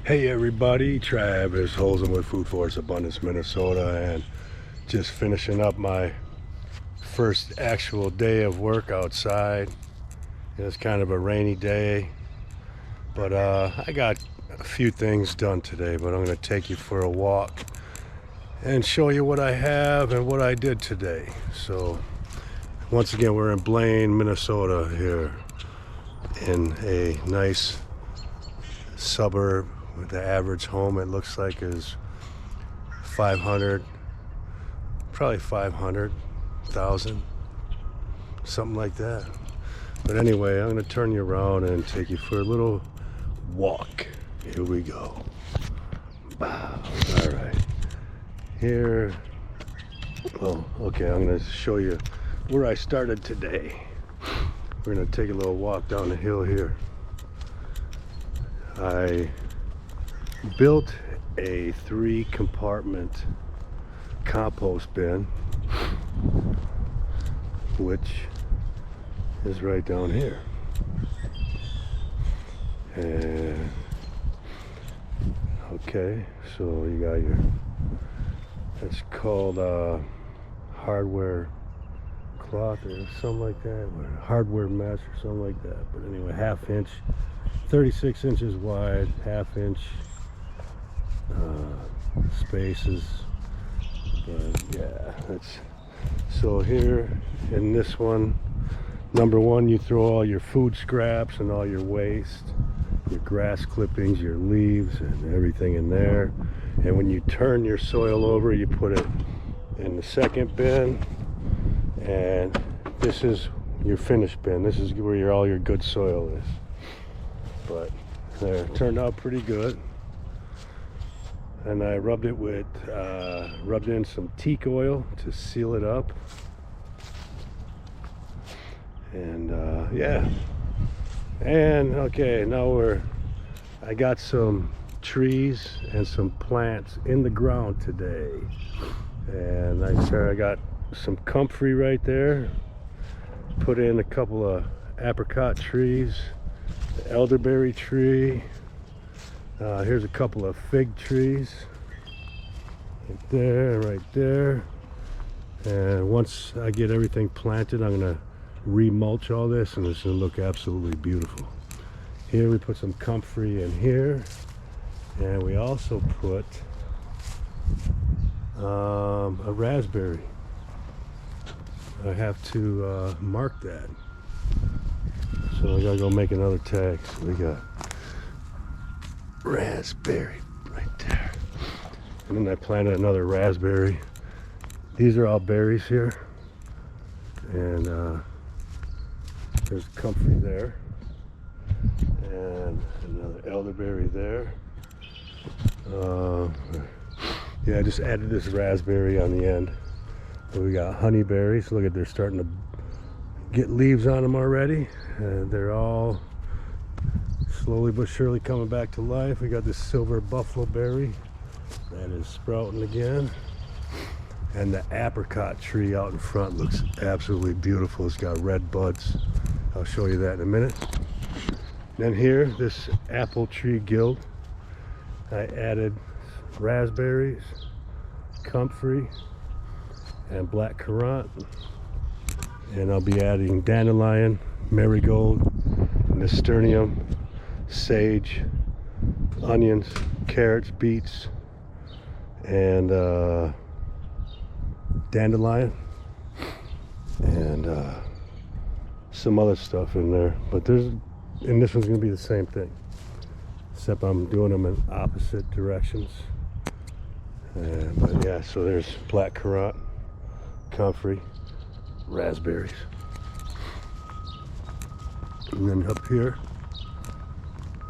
Hey everybody, Travis Holzem with Food Forest Abundance, Minnesota, and just finishing up my first actual day of work outside. It's kind of a rainy day, but I got a few things done today, but I'm going to take you for a walk and show you what I have and what I did today. So once again, we're in Blaine, Minnesota here in a nice suburb. The average home, it looks like, is 500, probably 500,000, something like that. But anyway, I'm going to turn you around and take you for a little walk. Here we go. Wow. All right. Here. Well, okay, I'm going to show you where I started today. We're going to take a little walk down the hill here. I built a 3-compartment compost bin, which is right down here. And okay, so you got your, it's called hardware cloth or something like that, or hardware mesh or something like that. But anyway, 1/2 inch, 36 inches wide, 1/2 inch spaces. But yeah, that's so here in this one. Number one, you throw all your food scraps and all your waste, your grass clippings, your leaves, and everything in there. And when you turn your soil over, you put it in the second bin, and this is your finished bin. This is where all your good soil is. But it turned out pretty good. And I rubbed it with, rubbed in some teak oil to seal it up. And yeah. And okay, now I got some trees and some plants in the ground today. And I got some comfrey right there. Put in a couple of apricot trees, the elderberry tree. Here's a couple of fig trees right there and right there. And once I get everything planted, I'm gonna remulch all this, and it's gonna look absolutely beautiful. Here we put some comfrey in here, and we also put a raspberry. I have to mark that, so I gotta go make another tag. So we got raspberry right there, and then I planted another raspberry. These are all berries here, and there's comfrey there, and another elderberry there. Yeah, I just added this raspberry on the end. And we got honeyberries. Look at, they're starting to get leaves on them already, and they're all slowly but surely coming back to life. We got this silver buffalo berry that is sprouting again, and the apricot tree out in front looks absolutely beautiful. It's got red buds. I'll show you that in a minute. Then here, this apple tree guild, I added raspberries, comfrey, and black currant, and I'll be adding dandelion, marigold, nasturtium, sage, onions, carrots, beets, and dandelion, and some other stuff in there. But and this one's gonna be the same thing, except I'm doing them in opposite directions. But yeah, so there's black currant, comfrey, raspberries, and then up here,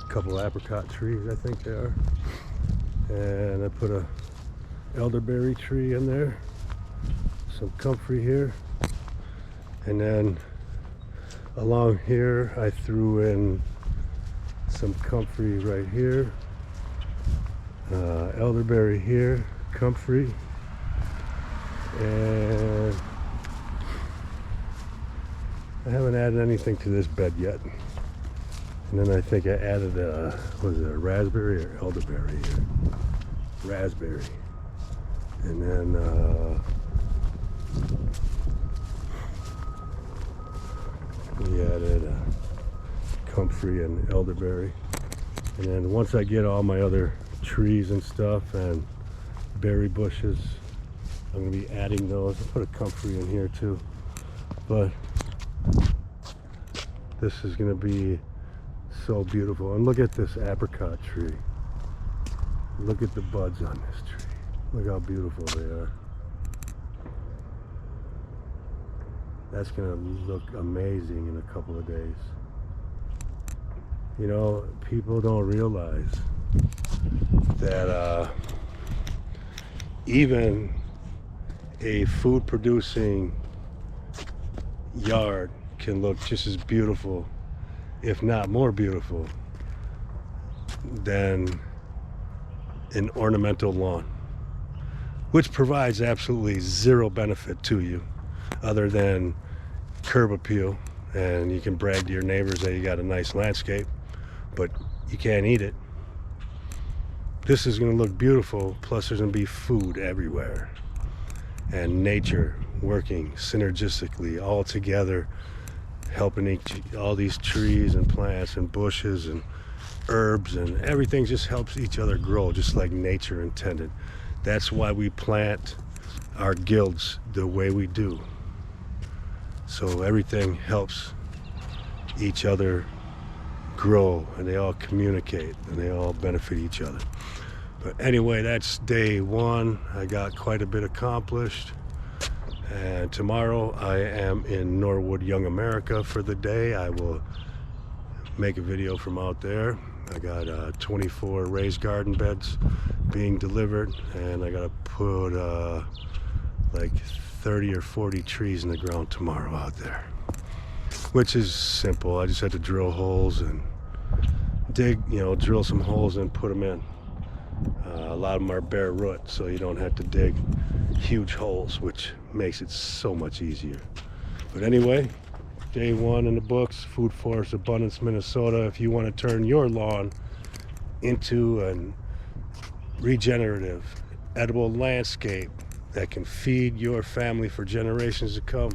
couple apricot trees, I think they are, and I put a elderberry tree in there, some comfrey here, and then along here I threw in some comfrey right here, elderberry here, comfrey, and I haven't added anything to this bed yet. And then I think I added was it a raspberry or elderberry here? Raspberry. And then we added comfrey and elderberry. And then once I get all my other trees and stuff and berry bushes, I'm going to be adding those. I'll put a comfrey in here too. But this is going to be so beautiful. And look at this apricot tree. Look at the buds on this tree. Look how beautiful they are. That's going to look amazing in a couple of days. You know, people don't realize that even a food producing yard can look just as beautiful, if not more beautiful, than an ornamental lawn, which provides absolutely zero benefit to you other than curb appeal, and you can brag to your neighbors that you got a nice landscape, but you can't eat it. This is going to look beautiful, plus there's going to be food everywhere and nature working synergistically all together, helping all these trees and plants and bushes and herbs, and everything just helps each other grow just like nature intended. That's why we plant our guilds the way we do, so everything helps each other grow and they all communicate and they all benefit each other. But anyway, that's day one. I got quite a bit accomplished, and tomorrow I am in Norwood, Young America for the day. I will make a video from out there. I got 24 raised garden beds being delivered, and I gotta put like 30 or 40 trees in the ground tomorrow out there, which is simple. I just had to drill holes and dig, drill some holes and put them in. A lot of them are bare root, so you don't have to dig huge holes, which makes it so much easier. But anyway, day one in the books, Food Forest Abundance, Minnesota. If you want to turn your lawn into a regenerative, edible landscape that can feed your family for generations to come,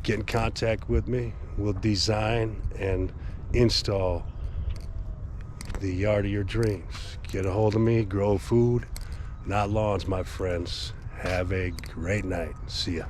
get in contact with me. We'll design and install the yard of your dreams. Get a hold of me. Grow food, not lawns, my friends. Have a great night. See ya.